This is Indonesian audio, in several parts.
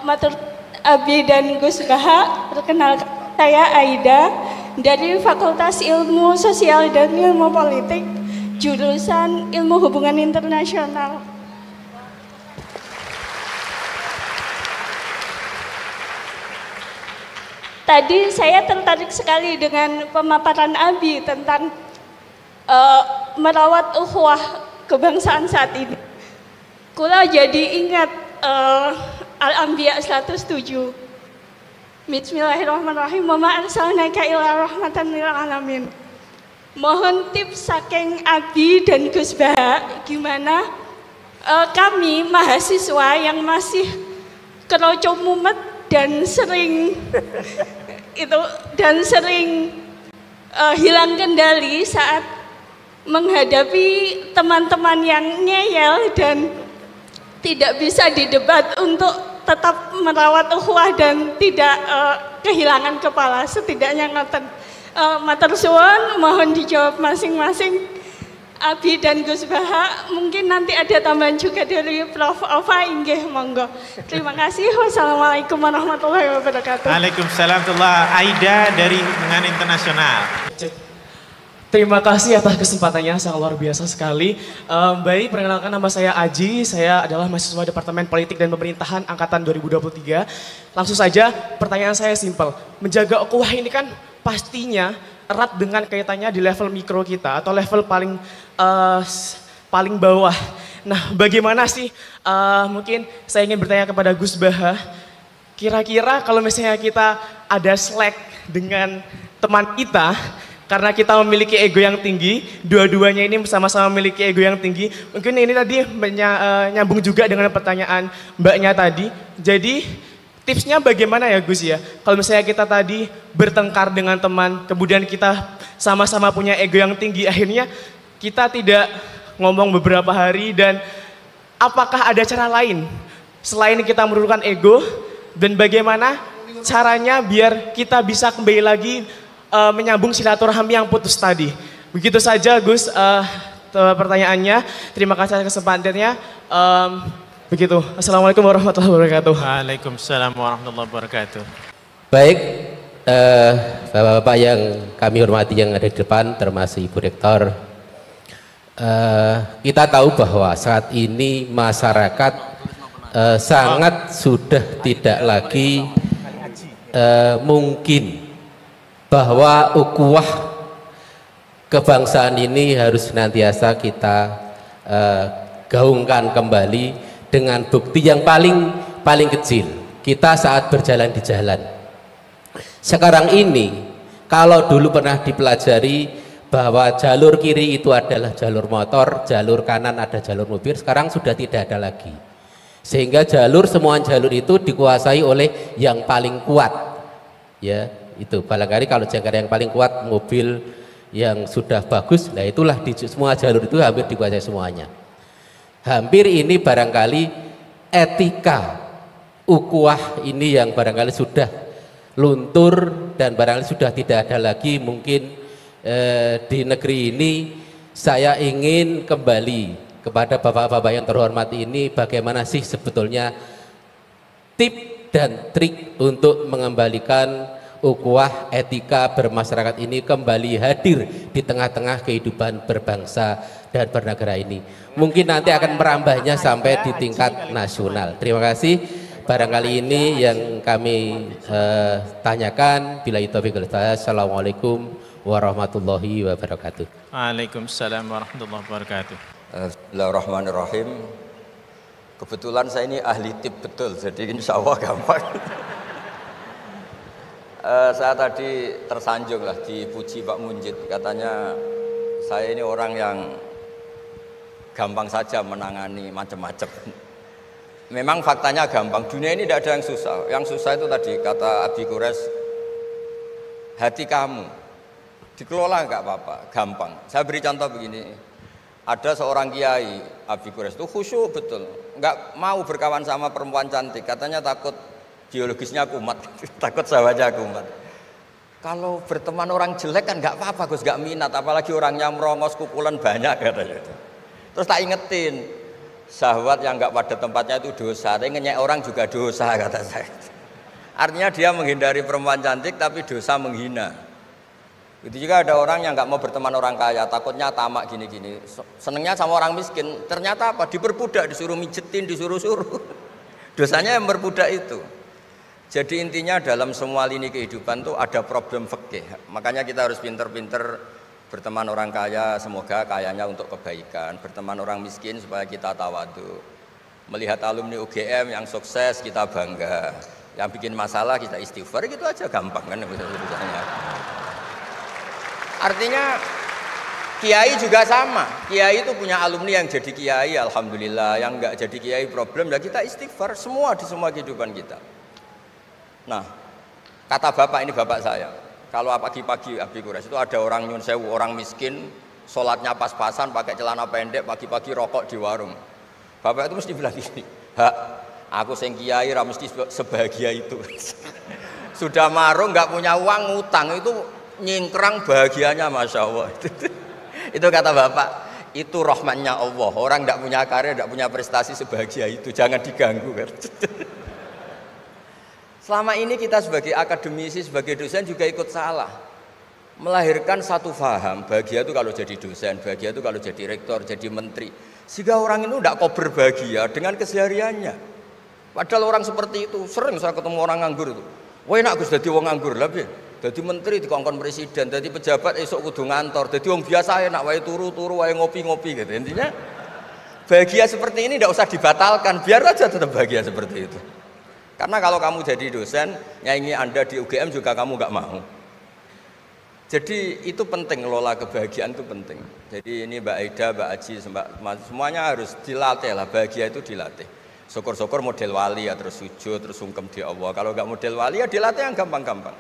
Matur Abi dan Gus Baha, perkenalkan saya Aida dari Fakultas Ilmu Sosial dan Ilmu Politik, jurusan Ilmu Hubungan Internasional. Tadi saya tertarik sekali dengan pemaparan Abi tentang merawat ukhuwah kebangsaan saat ini. Kula jadi ingat Al-Anbiya 107. Bismillahirrahmanirrahim. Wa ma arsalnaka illa rahmatan lil alamin. Mohon tips saking Abi dan Gus Baha, gimana kami mahasiswa yang masih keroco mumet dan sering hilang kendali saat menghadapi teman-teman yang ngeyel dan tidak bisa didebat untuk tetap merawat ukhuwah dan tidak kehilangan kepala, setidaknya ngoten. Matur suwun, mohon dijawab masing-masing Abi dan Gus Baha. Mungkin nanti ada tambahan juga dari Prof. Ova, inggih monggo. Terima kasih. Wassalamualaikum warahmatullahi wabarakatuh. Waalaikumsalam warahmatullahi. Aida dari Hubungan Internasional. Terima kasih atas kesempatannya, sangat luar biasa sekali. Baik, perkenalkan nama saya Aji, saya adalah mahasiswa Departemen Politik dan Pemerintahan Angkatan 2023. Langsung saja, pertanyaan saya simpel. Menjaga ukhuwah ini kan pastinya erat dengan kaitannya di level mikro kita atau level paling bawah. Nah, bagaimana sih, mungkin saya ingin bertanya kepada Gus Baha, kira-kira kalau misalnya kita ada slack dengan teman kita, karena kita memiliki ego yang tinggi, dua-duanya ini sama-sama memiliki ego yang tinggi. Mungkin ini tadi nyambung juga dengan pertanyaan mbaknya tadi. Jadi tipsnya bagaimana ya Gus ya? Kalau misalnya kita tadi bertengkar dengan teman, kemudian kita sama-sama punya ego yang tinggi, akhirnya kita tidak ngomong beberapa hari, dan apakah ada cara lain selain kita menurunkan ego, dan bagaimana caranya biar kita bisa kembali lagi menyambung silaturahmi yang putus tadi. Begitu saja Gus pertanyaannya. Terima kasih atas kesempatannya. Begitu. Assalamualaikum warahmatullahi wabarakatuh. Waalaikumsalam warahmatullahi wabarakatuh. Baik, Bapak-bapak yang kami hormati yang ada di depan, termasuk Ibu Rektor. Kita tahu bahwa saat ini masyarakat sangat sudah tidak lagi mungkin bahwa ukhuwah kebangsaan ini harus senantiasa kita gaungkan kembali dengan bukti yang paling kecil. Kita saat berjalan di jalan sekarang ini, kalau dulu pernah dipelajari bahwa jalur kiri itu adalah jalur motor, jalur kanan ada jalur mobil, sekarang sudah tidak ada lagi, sehingga semua jalur itu dikuasai oleh yang paling kuat, ya. Itu barangkali kalau jangkar yang paling kuat mobil yang sudah bagus, nah itulah di semua jalur itu hampir dikuasai semuanya. Hampir ini barangkali etika ukhuwah ini yang barangkali sudah luntur dan barangkali sudah tidak ada lagi mungkin di negeri ini. Saya ingin kembali kepada bapak-bapak yang terhormat ini, bagaimana sih sebetulnya tip dan trik untuk mengembalikan ukhuwah etika bermasyarakat ini kembali hadir di tengah-tengah kehidupan berbangsa dan bernegara ini. Mungkin nanti akan merambahnya sampai di tingkat nasional. Terima kasih. Barangkali ini yang kami tanyakan. Billahi taufiq wal hidayah. Assalamualaikum warahmatullahi wabarakatuh. Waalaikumsalam warahmatullahi wabarakatuh. Bismillahirrahmanirrahim. Kebetulan saya ini ahli tip betul, jadi insya Allah gampang. Saya tadi tersanjung lah dipuji Pak Munjid, katanya saya ini orang yang gampang saja menangani macam-macam. Memang faktanya gampang, dunia ini tidak ada yang susah. Yang susah itu tadi kata Abi Quraisy, hati kamu dikelola nggak apa-apa, gampang. Saya beri contoh begini, ada seorang kiai Abi Quraisy itu khusyuk betul, nggak mau berkawan sama perempuan cantik, katanya takut biologisnya kumat, takut sahabatnya kumat. Kalau berteman orang jelek kan nggak apa-apa Gus, nggak minat, apalagi orangnya merongos kukulan banyak katanya. Terus tak ingetin, Syahwat yang nggak pada tempatnya itu dosa, tapi ngenyek orang juga dosa kata saya. Artinya dia menghindari perempuan cantik tapi dosa menghina. Itu juga ada orang yang nggak mau berteman orang kaya, takutnya tamak gini-gini. Senengnya sama orang miskin, ternyata apa? Diperbudak, disuruh mijetin, disuruh-suruh. Dosanya yang berbudak itu. Jadi intinya dalam semua lini kehidupan tuh ada problem fikih. Makanya kita harus pinter-pinter berteman orang kaya, semoga kayanya untuk kebaikan. Berteman orang miskin supaya kita tawadu. Melihat alumni UGM yang sukses kita bangga. Yang bikin masalah kita istighfar, gitu aja gampang kan urusannya. Artinya kiai juga sama. Kiai itu punya alumni yang jadi kiai, alhamdulillah. Yang enggak jadi kiai problem, ya kita istighfar semua di semua kehidupan kita. Nah, kata bapak ini bapak saya. Kalau pagi-pagi Abi Quraisy itu ada orang nyun sewu, orang miskin, sholatnya pas-pasan, pakai celana pendek, pagi-pagi rokok di warung. Bapak itu mesti bilang gini, "Hak, aku sing kiai ra mesti sebahagia itu." Sudah marung nggak punya uang ngutang itu nyingkrang bahagianya, masya Allah. Itu kata bapak, itu rahmatnya Allah. Orang nggak punya karya, nggak punya prestasi sebahagia itu, jangan diganggu kan. Selama ini kita sebagai akademisi, sebagai dosen juga ikut salah. Melahirkan satu faham, bahagia itu kalau jadi dosen, bahagia itu kalau jadi rektor, jadi menteri. Sehingga orang itu tidak kok berbahagia dengan kesehariannya. Padahal orang seperti itu, sering saya ketemu orang nganggur itu. Wah enak Gus jadi wong nganggur lah, jadi menteri dikongkon presiden, jadi pejabat esok kudu ngantor, jadi wong biasa enak wae turu-turu, wae ngopi-ngopi gitu. Intinya bahagia seperti ini tidak usah dibatalkan, biar aja tetap bahagia seperti itu. Karena kalau kamu jadi dosen, nyanyi Anda di UGM juga kamu nggak mau. Jadi itu penting, ngelola kebahagiaan itu penting. Jadi ini Mbak Aida, Mbak Aji, semuanya harus dilatih lah, bahagia itu dilatih. Syukur-syukur model wali ya, terus sujud, terus sungkem di Allah. Kalau nggak model wali ya dilatih yang gampang-gampang.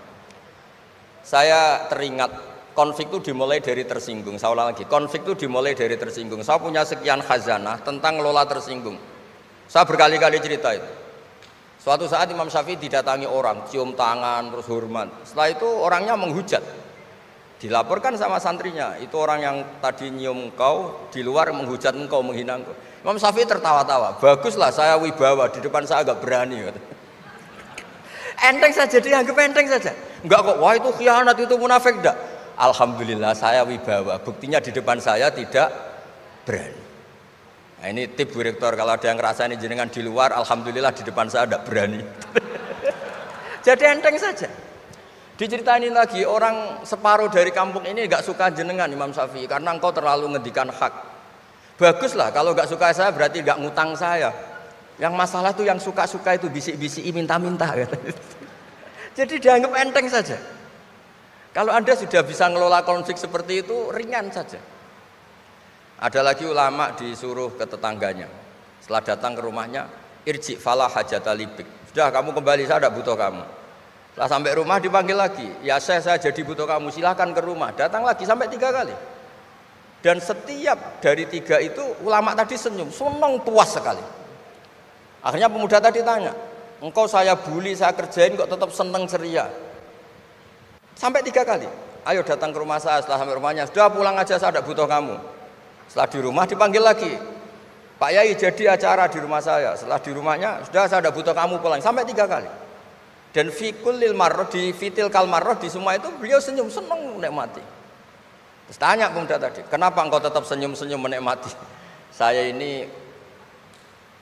Saya teringat konflik itu dimulai dari tersinggung. Saya ulang lagi, konflik itu dimulai dari tersinggung. Saya punya sekian khazanah tentang ngelola tersinggung. Saya berkali-kali cerita itu. Suatu saat Imam Syafi'i didatangi orang, cium tangan, terus hormat. Setelah itu orangnya menghujat. Dilaporkan sama santrinya, itu orang yang tadi nyium engkau, di luar menghujat engkau, menghina engkau. Imam Syafi'i tertawa-tawa, baguslah saya wibawa, di depan saya agak berani. Enteng saja, dianggap enteng saja. Enggak kok, wah itu khianat, itu munafik, enggak. Alhamdulillah saya wibawa, buktinya di depan saya tidak berani. Nah ini tip Bu Rektor, kalau ada yang ngerasain jenengan di luar, alhamdulillah di depan saya tidak berani. Jadi enteng saja. Diceritain lagi, orang separuh dari kampung ini nggak suka jenengan Imam Syafi'i karena engkau terlalu ngendikan hak. Baguslah, kalau nggak suka saya berarti nggak ngutang saya. Yang masalah tuh yang suka-suka itu bisik-bisik minta-minta. Jadi dianggap enteng saja. Kalau Anda sudah bisa ngelola konflik seperti itu, ringan saja. Ada lagi ulama disuruh ke tetangganya. Setelah datang ke rumahnya, irji falah hajata libik. Sudah kamu kembali, saya tidak butuh kamu. Setelah sampai rumah dipanggil lagi, ya saya jadi butuh kamu, silahkan ke rumah. Datang lagi sampai 3 kali. Dan setiap dari 3 itu ulama tadi senyum, senang puas sekali. Akhirnya pemuda tadi tanya, engkau saya bully, saya kerjain kok tetap senang ceria. Sampai 3 kali. Ayo datang ke rumah saya. Setelah sampai rumahnya, sudah pulang aja, saya tidak butuh kamu. Setelah di rumah dipanggil lagi, Pak Yai jadi acara di rumah saya. Setelah di rumahnya, sudah saya tidak butuh kamu pulang. Sampai 3 kali. Dan fikul lil marroh, di fitil kal marroh, di semua itu beliau senyum, senang menikmati. Terus tanya pemuda tadi, kenapa engkau tetap senyum-senyum menikmati? Saya ini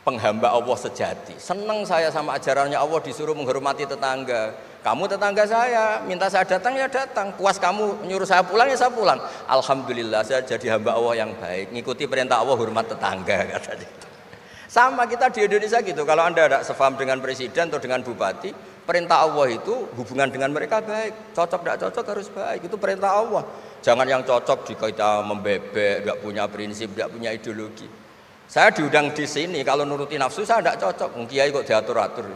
penghamba Allah sejati. Senang saya sama ajarannya Allah, disuruh menghormati tetangga. Kamu tetangga saya, minta saya datang ya datang. Puas kamu nyuruh saya pulang ya saya pulang. Alhamdulillah saya jadi hamba Allah yang baik. Ngikuti perintah Allah, hormat tetangga. Sama kita di Indonesia gitu. Kalau Anda tidak sefaham dengan presiden atau dengan bupati, perintah Allah itu hubungan dengan mereka baik. Cocok tidak cocok harus baik. Itu perintah Allah. Jangan yang cocok jika kita membebek, tidak punya prinsip, tidak punya ideologi. Saya diundang di sini, kalau nuruti nafsu saya tidak cocok. Kiai kok diatur-atur.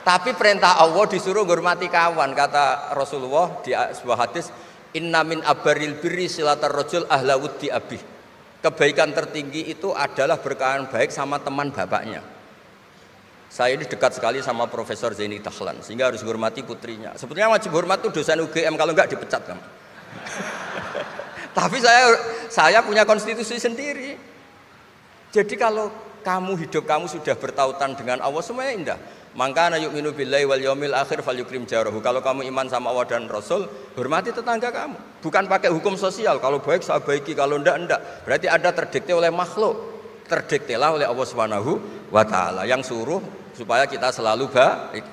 Tapi perintah Allah disuruh menghormati kawan. Kata Rasulullah di sebuah hadis, inna min abaril birri silatar rajul ahla wuddi abih. Kebaikan tertinggi itu adalah berkawan baik sama teman bapaknya. Saya ini dekat sekali sama Profesor Zaini Dahlan, sehingga harus menghormati putrinya. Sebetulnya wajib hormat itu dosen UGM, kalau enggak dipecat kan. Tapi saya punya konstitusi sendiri. Jadi kalau hidup kamu sudah bertautan dengan Allah, semuanya indah. Maka na yu'minu billahi wal yaumil akhir falyukrim jarahu. Kalau kamu iman sama Allah dan Rasul, hormati tetangga kamu. Bukan pakai hukum sosial, kalau baik saya baiki, kalau enggak. Berarti ada terdikte oleh makhluk. Terdiktelah oleh Allah Subhanahu wa taala yang suruh supaya kita selalu baik.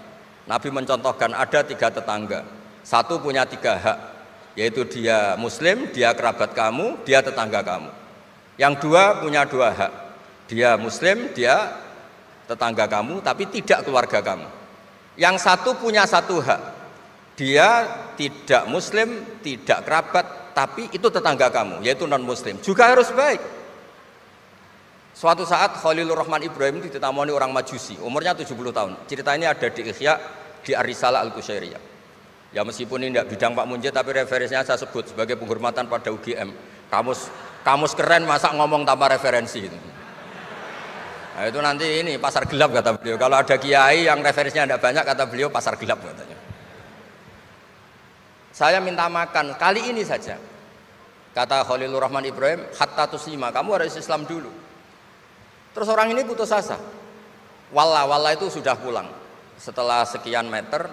Nabi mencontohkan ada 3 tetangga. Satu punya 3 hak, yaitu dia muslim, dia kerabat kamu, dia tetangga kamu. Yang 2 punya 2 hak. Dia muslim, dia tetangga kamu, tapi tidak keluarga kamu. Yang 1 punya 1 hak. Dia tidak muslim, tidak kerabat, tapi itu tetangga kamu, yaitu non muslim. Juga harus baik. Suatu saat Khalilur Rahman Ibrahim ditemani orang Majusi, umurnya 70 tahun. Cerita ini ada di Ihya, di Ar-Risalah Al-Qusyairiyah. Ya meskipun ini tidak bidang Pak Munjid, tapi referensinya saya sebut sebagai penghormatan pada UGM. Kamus keren, masa ngomong tanpa referensi. Nah, itu nanti ini pasar gelap kata beliau. Kalau ada kiai yang referensinya tidak banyak, kata beliau pasar gelap katanya. Saya minta makan kali ini saja. Kata Khalilur Rahman Ibrahim, hatta tuslima, kamu harus Islam dulu. Terus orang ini putus asa. Walla itu sudah pulang. Setelah sekian meter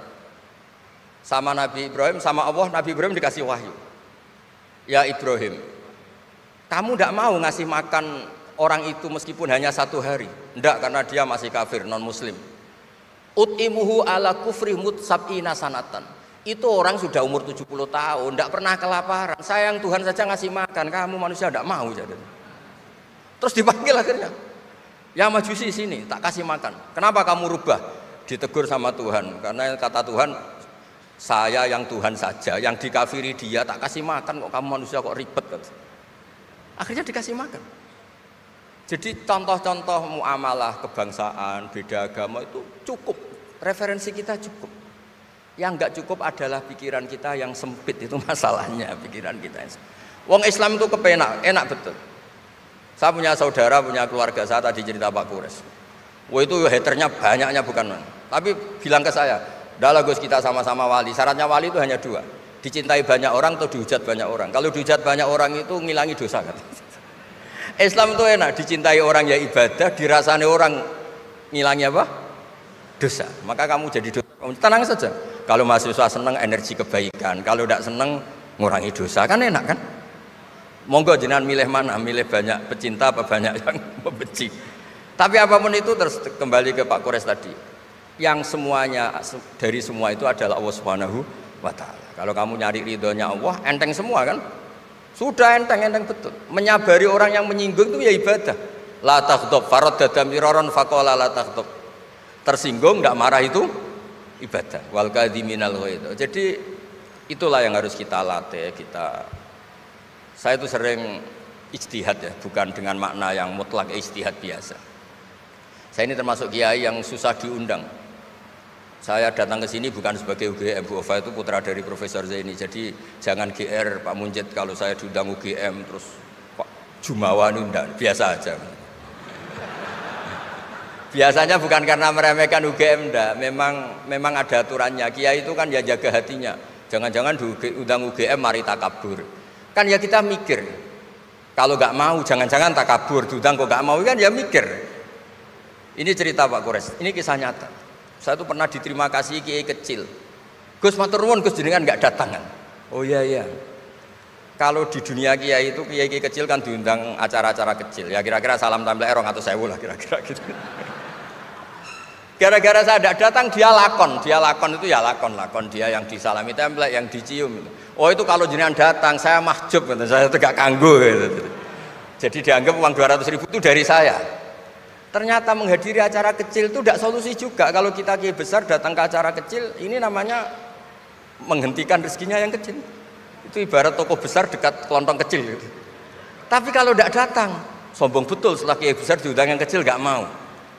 sama Nabi Ibrahim, sama Allah, Nabi Ibrahim dikasih wahyu. Ya Ibrahim, kamu tidak mau ngasih makan orang itu meskipun hanya 1 hari. Tidak, karena dia masih kafir, non muslim. Ut'imuhu ala kufri sab'ina sanatan. Itu orang sudah umur 70 tahun, tidak pernah kelaparan. Sayang Tuhan saja ngasih makan, kamu manusia tidak mau. Terus dipanggil akhirnya, ya Majusi sini, tak kasih makan. Kenapa kamu rubah? Ditegur sama Tuhan, karena kata Tuhan, saya yang Tuhan saja, yang dikafiri dia tak kasih makan, kok kamu manusia kok ribet. Akhirnya dikasih makan. Jadi contoh-contoh muamalah kebangsaan, beda agama itu cukup, referensi kita cukup. Yang enggak cukup adalah pikiran kita yang sempit, itu masalahnya pikiran kita. Wong Islam itu kepenak, enak betul. Saya punya saudara, punya keluarga, saya tadi cerita Pak Kures. Wah itu haternya banyaknya bukan. Tapi bilang ke saya, dah Gus kita sama-sama wali. Syaratnya wali itu hanya 2, dicintai banyak orang atau dihujat banyak orang. Kalau dihujat banyak orang itu ngilangi dosa kan. Islam itu enak, dicintai orang ya ibadah, dirasani orang ngilangi apa? Dosa. Maka kamu jadi dosa. Tenang saja. Kalau mahasiswa senang energi kebaikan, kalau tidak senang ngurangi dosa, kan enak kan? Monggo jenengan milih mana? Milih banyak pecinta apa banyak yang membenci? Tapi apapun itu terus kembali ke Pak Kores tadi. Yang semuanya dari semua itu adalah Allah Subhanahu wa taala. Kalau kamu nyari ridhonya Allah, enteng semua kan? Sudah enteng betul. Menyabari orang yang menyinggung itu ya ibadah. La taghdab faradda miraron faqala la taghdab. Tersinggung tidak marah itu ibadah. Wal kadhiminal ghaidh. Jadi itulah yang harus kita latih, saya itu sering ijtihad ya, bukan dengan makna yang mutlak ijtihad biasa. Saya ini termasuk kiai yang susah diundang. Saya datang ke sini bukan sebagai UGM, Bu Ova itu putra dari Profesor Zaini. Jadi jangan GR Pak Munjid kalau saya diundang UGM terus Pak Jumawa undang, biasa aja. Biasanya bukan karena meremehkan UGM, enggak. Memang ada aturannya. Kiai itu kan ya jaga hatinya. Jangan-jangan diundang UGM mari takabur. Kan ya kita mikir. Kalau nggak mau jangan-jangan takabur, diundang kok nggak mau kan ya mikir. Ini cerita Pak Kores, ini kisah nyata. Saya tuh pernah diterima kasih kiai kecil. Gus matur nuwun Gus jenengan nggak datang kan? Oh iya. Kalau di dunia kiai itu kiai kecil kan diundang acara-acara kecil. Ya kira-kira salam tempel 200.000 lah kira-kira gitu. Gara-gara saya tidak datang dia lakon itu ya lakon dia yang disalami template, yang dicium. Oh itu kalau jenengan datang saya mahjub, saya itu gak kanggo gitu. Jadi dianggap uang 200.000 itu dari saya. Ternyata menghadiri acara kecil itu tidak solusi juga. Kalau kita kiai besar datang ke acara kecil, ini namanya menghentikan rezekinya yang kecil. Itu ibarat toko besar dekat kelontong kecil gitu. Tapi kalau tidak datang, sombong betul setelah kiai besar diundang yang kecil gak mau.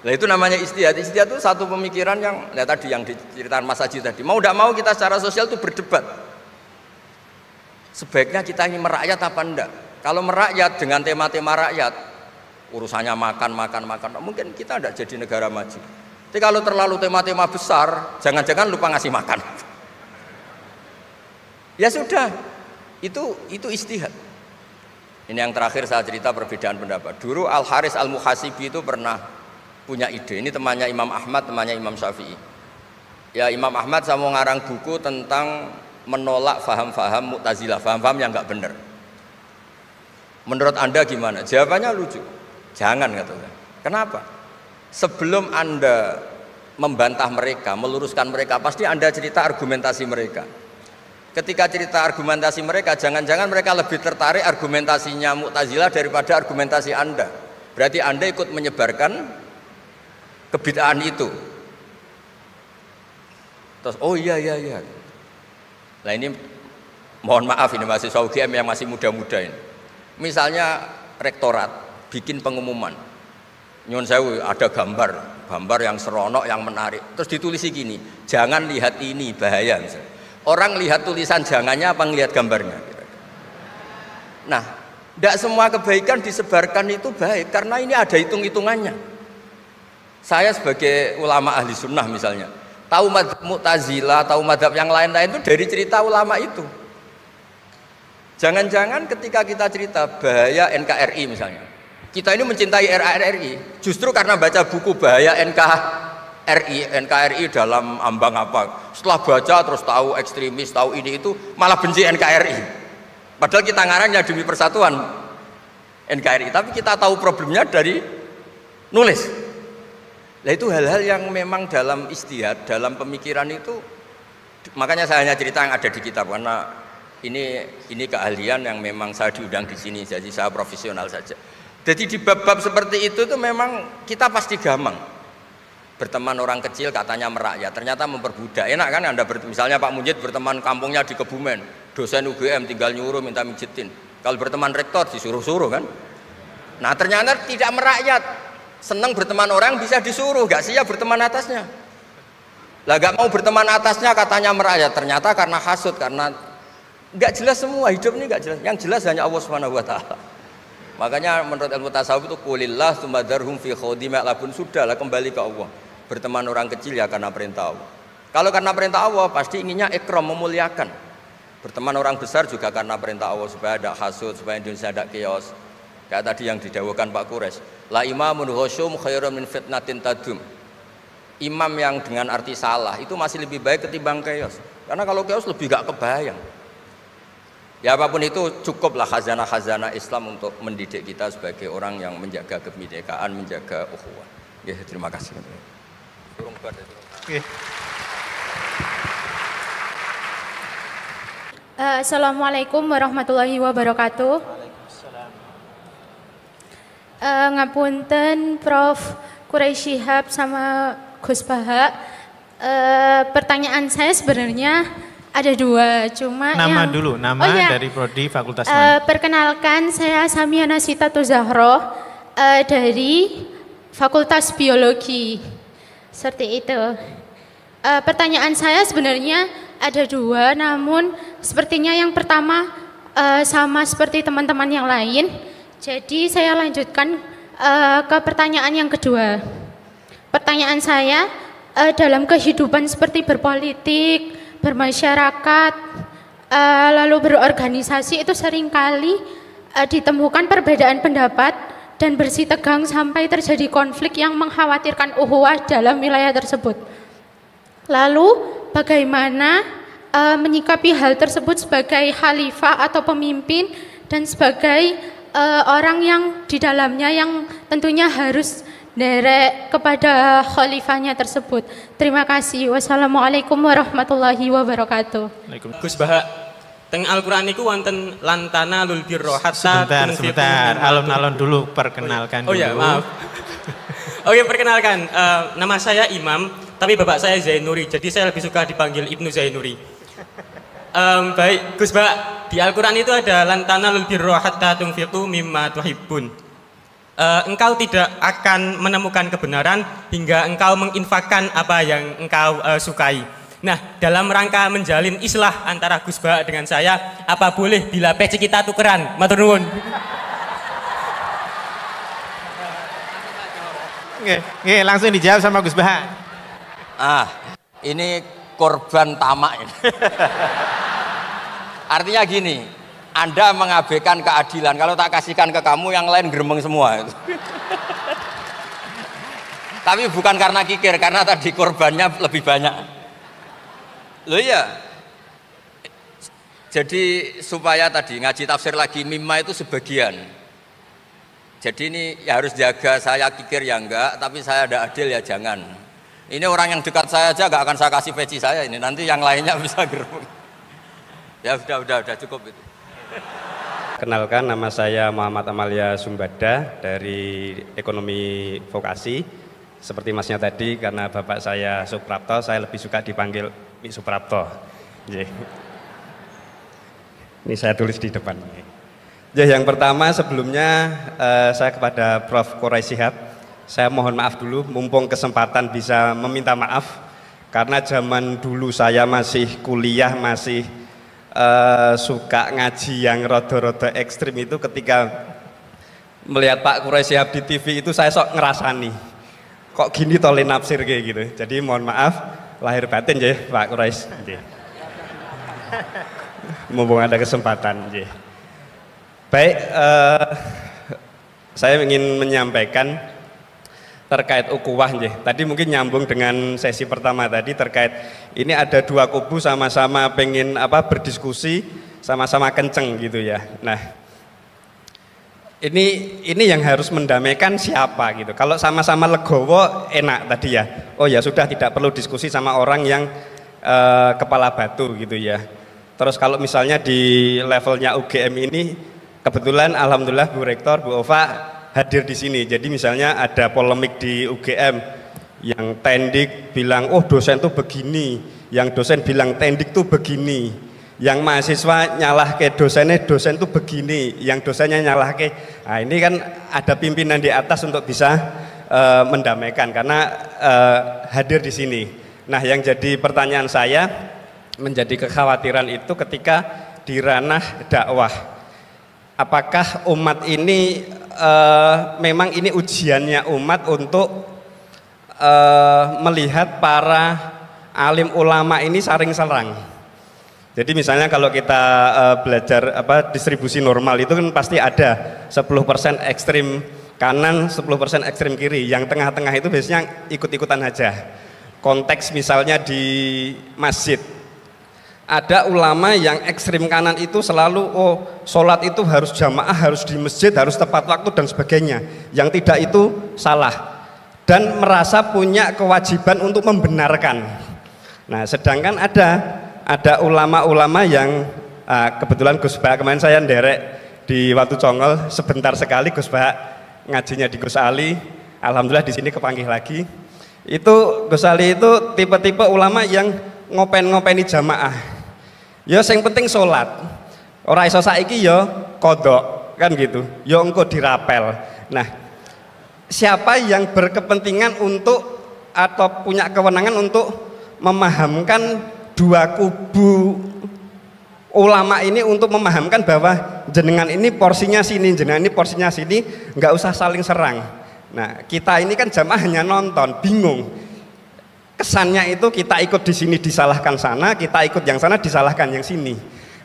Nah itu namanya istihad. Istihad itu satu pemikiran yang tadi yang diceritakan Mas Haji tadi. Mau tidak mau kita secara sosial itu berdebat. Sebaiknya kita ini merakyat apa enggak? Kalau merakyat dengan tema-tema rakyat, urusannya makan, mungkin kita tidak jadi negara maju. Tapi kalau terlalu tema-tema besar, jangan-jangan lupa ngasih makan. Ya sudah, itu istihad. Ini yang terakhir saya cerita perbedaan pendapat. Dulu Al-Haris Al-Muhasibi itu pernah punya ide. Ini temannya Imam Ahmad, temannya Imam Syafi'i. Ya Imam Ahmad saya mau ngarang buku tentang menolak faham-faham Mu'tazilah, faham-faham yang nggak benar. Menurut Anda gimana? Jawabannya lucu. Jangan katanya. Kenapa? Sebelum Anda membantah mereka, meluruskan mereka, pasti Anda cerita argumentasi mereka. Ketika cerita argumentasi mereka, jangan-jangan mereka lebih tertarik argumentasinya Mu'tazilah daripada argumentasi Anda. Berarti Anda ikut menyebarkan kebid'ahan itu. Terus, oh iya. Nah ini mohon maaf ini mahasiswa UGM yang masih muda-muda ini. Misalnya rektorat bikin pengumuman, nyun sewu ada gambar yang seronok, yang menarik. Terus ditulisi gini, jangan lihat ini bahaya misalnya. Orang lihat tulisan jangannya apa ngelihat gambarnya? Nah, tidak semua kebaikan disebarkan itu baik karena ini ada hitung-hitungannya. Saya sebagai ulama ahli sunnah misalnya, tahu madzhab Mu'tazilah, tahu madzhab yang lain-lain itu dari cerita ulama itu. Jangan-jangan ketika kita cerita bahaya NKRI misalnya, kita ini mencintai NKRI justru karena baca buku bahaya NKRI dalam ambang apa. Setelah baca terus tahu ekstremis, tahu ini itu, malah benci NKRI. Padahal kita ngarangnya demi persatuan NKRI, tapi kita tahu problemnya dari nulis. Nah itu hal-hal yang memang dalam ijtihad, dalam pemikiran itu, makanya saya hanya cerita yang ada di kitab karena ini keahlian yang memang saya diundang di sini, jadi saya profesional saja. Jadi di bab-bab seperti itu tuh memang kita pasti gampang. Berteman orang kecil katanya merakyat, ternyata memperbudak. Enak kan Anda misalnya Pak Munjid berteman kampungnya di Kebumen, dosen UGM tinggal nyuruh minta mijitin. Kalau berteman rektor disuruh-suruh kan. Nah ternyata tidak merakyat. Senang berteman orang bisa disuruh, gak siap berteman atasnya. Lah gak mau berteman atasnya katanya merakyat, ternyata karena hasud, karena gak jelas semua, hidup ini gak jelas. Yang jelas hanya Allah Subhanahu wa taala. Makanya menurut ilmu tasawuf itu kulillah tumadarhum fi khawdima labun, sudahlah kembali ke Allah. Berteman orang kecil ya karena perintah Allah. Kalau karena perintah Allah pasti inginnya ikram, memuliakan. Berteman orang besar juga karena perintah Allah supaya ada hasud, supaya Indonesia ada chaos. Kayak tadi yang didawuhkan Pak Quraisy, la imamun khusyum khairun min fitnatin tadum. Imam yang dengan arti salah itu masih lebih baik ketimbang chaos. Karena kalau chaos lebih gak kebayang. Ya apapun itu cukuplah khazanah-khazanah Islam untuk mendidik kita sebagai orang yang menjaga kebinekaan, menjaga ukhuwah. Ya, terima kasih. Assalamualaikum warahmatullahi wabarakatuh. Ngapunten Prof. Quraisy Shihab sama Gus Baha. Pertanyaan saya sebenarnya ada dua, cuma nama dulu, nama dari prodi Fakultas perkenalkan, saya Samiana Sitatu Zahro dari Fakultas Biologi. Seperti itu. Pertanyaan saya sebenarnya ada dua, namun sepertinya yang pertama sama seperti teman-teman yang lain. Jadi saya lanjutkan ke pertanyaan yang kedua. Pertanyaan saya, dalam kehidupan seperti berpolitik, bermasyarakat, lalu berorganisasi itu seringkali ditemukan perbedaan pendapat dan bersih tegang sampai terjadi konflik yang mengkhawatirkan ukhuwah dalam wilayah tersebut. Lalu bagaimana menyikapi hal tersebut sebagai khalifah atau pemimpin dan sebagai orang yang di dalamnya yang tentunya harus derek kepada khalifahnya tersebut. Terima kasih. Wassalamualaikum warahmatullahi wabarakatuh. Gus Baha, teng Al-Qur'an niku wonten lantana lul birro hatta sebentar. Alon-alon dulu perkenalkan dulu. Oh ya, maaf. Oke, perkenalkan. Nama saya Imam, tapi bapak saya Zainuri. Jadi saya lebih suka dipanggil Ibnu Zainuri. Baik, Gus Baha, di Al-Qur'an itu ada lantana lul birro hatta tunfiqu mimma tuhibbun. Engkau tidak akan menemukan kebenaran hingga engkau menginfakkan apa yang engkau sukai. Nah, dalam rangka menjalin islah antara Gus Baha dengan saya, apa boleh bila peci kita tukeran? Matur nuwun. Oke, langsung dijawab sama Gus Baha. Ini korban tamak ini. Artinya gini, Anda mengabaikan keadilan. Kalau tak kasihkan ke kamu, yang lain geremeng semua. Tapi bukan karena kikir, karena tadi korbannya lebih banyak. Loh ya. Jadi supaya tadi ngaji tafsir lagi mimma itu sebagian. Jadi ini ya harus jaga, saya kikir ya enggak, tapi saya ada adil ya jangan. Ini orang yang dekat saya aja enggak akan saya kasih peci saya ini, nanti yang lainnya bisa geremeng. Ya udah cukup itu. Kenalkan, nama saya Muhammad Amalia Sumbada dari Ekonomi Vokasi. Seperti masnya tadi, karena bapak saya Suprapto, saya lebih suka dipanggil Mik Suprapto. Ini saya tulis di depan. Yang pertama sebelumnya saya kepada Prof. Quraish Shihab, saya mohon maaf dulu, mumpung kesempatan bisa meminta maaf, karena zaman dulu saya masih kuliah, masih suka ngaji yang rodo-rodo ekstrim itu, ketika melihat Pak Quraish Shihab di TV itu saya sok ngerasani, kok gini tolin nafsir kayak gitu. Jadi mohon maaf lahir batin ya Pak Quraish. Mumpung ada kesempatan. Baik, saya ingin menyampaikan terkait ukhuwah. Tadi mungkin nyambung dengan sesi pertama tadi, terkait ini ada dua kubu sama-sama pengen berdiskusi, sama-sama kenceng gitu ya. Nah, ini yang harus mendamaikan siapa gitu. Kalau sama-sama legowo enak tadi ya. Oh ya sudah, tidak perlu diskusi sama orang yang kepala batu gitu ya. Terus kalau misalnya di levelnya UGM ini, kebetulan alhamdulillah Bu Rektor, Bu Ova hadir di sini. Jadi misalnya ada polemik di UGM, yang tendik bilang oh dosen tuh begini, yang dosen bilang tendik tuh begini, yang mahasiswa nyalah ke dosennya, dosen tuh begini, yang dosennya nyalah ke. Nah ini kan ada pimpinan di atas untuk bisa mendamaikan, karena hadir di sini. Nah yang jadi pertanyaan saya, menjadi kekhawatiran itu ketika di ranah dakwah, apakah umat ini memang ini ujiannya umat untuk melihat para alim ulama ini saring serang. Jadi misalnya kalau kita belajar distribusi normal itu kan pasti ada 10% ekstrim kanan, 10% ekstrim kiri, yang tengah-tengah itu biasanya ikut-ikutan aja. Konteks misalnya di masjid, ada ulama yang ekstrim kanan itu selalu sholat itu harus jamaah, harus di masjid, harus tepat waktu dan sebagainya. Yang tidak itu salah, dan merasa punya kewajiban untuk membenarkan. Nah sedangkan ada ulama-ulama yang kebetulan Gus Bah kemarin saya nderek di Watu Congol sebentar sekali, Gus Bah ngajinya di Gus Ali, alhamdulillah di sini kepanggih lagi. Itu Gus Ali itu tipe-tipe ulama yang ngopeni jamaah. Ya yang penting sholat, ora iso saiki ya kodok kan gitu, ya engko dirapel. Nah siapa yang berkepentingan untuk atau punya kewenangan untuk memahamkan dua kubu ulama ini, untuk memahamkan bahwa jenengan ini porsinya sini, jenengan ini porsinya sini, nggak usah saling serang. Nah kita ini kan jamaah hanya nonton, bingung. Kesannya itu kita ikut di sini disalahkan sana, kita ikut yang sana disalahkan yang sini.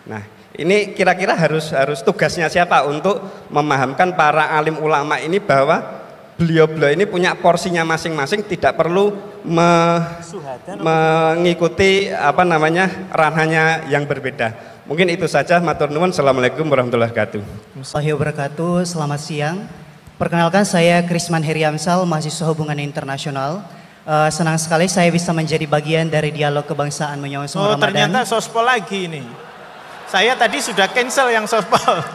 Nah ini kira-kira harus tugasnya siapa untuk memahamkan para alim ulama ini bahwa beliau-beliau ini punya porsinya masing-masing, tidak perlu mengikuti ranahnya yang berbeda. Mungkin itu saja, matur nuwun. Assalamualaikum warahmatullahi wabarakatuh. Selamat siang. Perkenalkan, saya Krisman Heriamsal, mahasiswa hubungan internasional. Senang sekali saya bisa menjadi bagian dari dialog kebangsaan menyongsong Ramadan. Ternyata sospol lagi ini. Saya tadi sudah cancel yang sospol.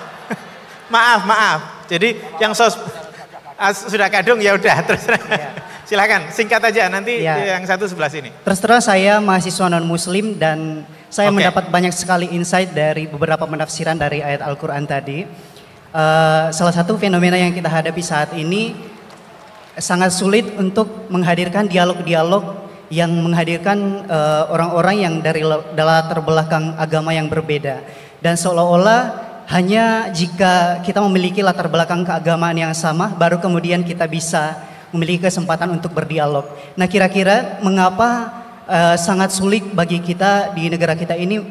maaf. Jadi yang sudah kadung ya udah terus. Ya. Silakan singkat aja, nanti ya. Yang satu sebelah sini. Terus terang saya mahasiswa non muslim dan saya mendapat banyak sekali insight dari beberapa penafsiran dari ayat Al-Quran tadi. Salah satu fenomena yang kita hadapi saat ini, sangat sulit untuk menghadirkan dialog-dialog yang menghadirkan orang-orang yang dari latar belakang agama yang berbeda, dan seolah-olah hanya jika kita memiliki latar belakang keagamaan yang sama baru kemudian kita bisa memiliki kesempatan untuk berdialog. Nah kira-kira mengapa sangat sulit bagi kita di negara kita ini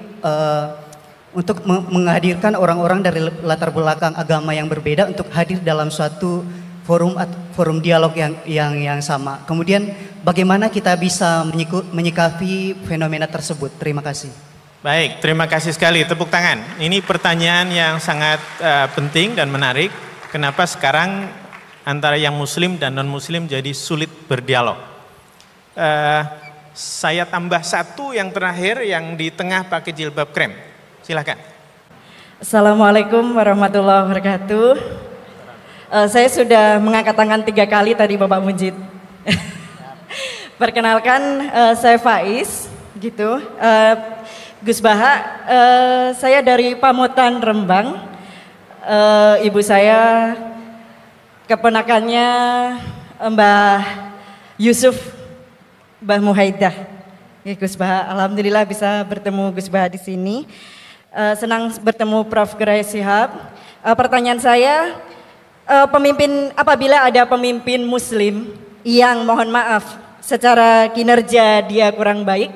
untuk menghadirkan orang-orang dari latar belakang agama yang berbeda untuk hadir dalam suatu forum dialog yang sama. Kemudian bagaimana kita bisa menyikapi fenomena tersebut? Terima kasih. Baik, terima kasih sekali. Tepuk tangan. Ini pertanyaan yang sangat penting dan menarik. Kenapa sekarang antara yang muslim dan non-muslim jadi sulit berdialog? Saya tambah satu yang terakhir yang di tengah pakai jilbab krem. Silakan. Assalamualaikum warahmatullahi wabarakatuh. Saya sudah mengangkat tangan 3 kali tadi Bapak Munjid. Perkenalkan, saya Faiz, gitu. Gus Baha, saya dari Pamutan Rembang. Ibu saya keponakannya Mbah Yusuf, Mbah Muhaidah. Gus Baha, alhamdulillah bisa bertemu Gus Baha di sini. Senang bertemu Prof. Quraisy Shihab. Pertanyaan saya, apabila ada pemimpin muslim yang mohon maaf secara kinerja dia kurang baik,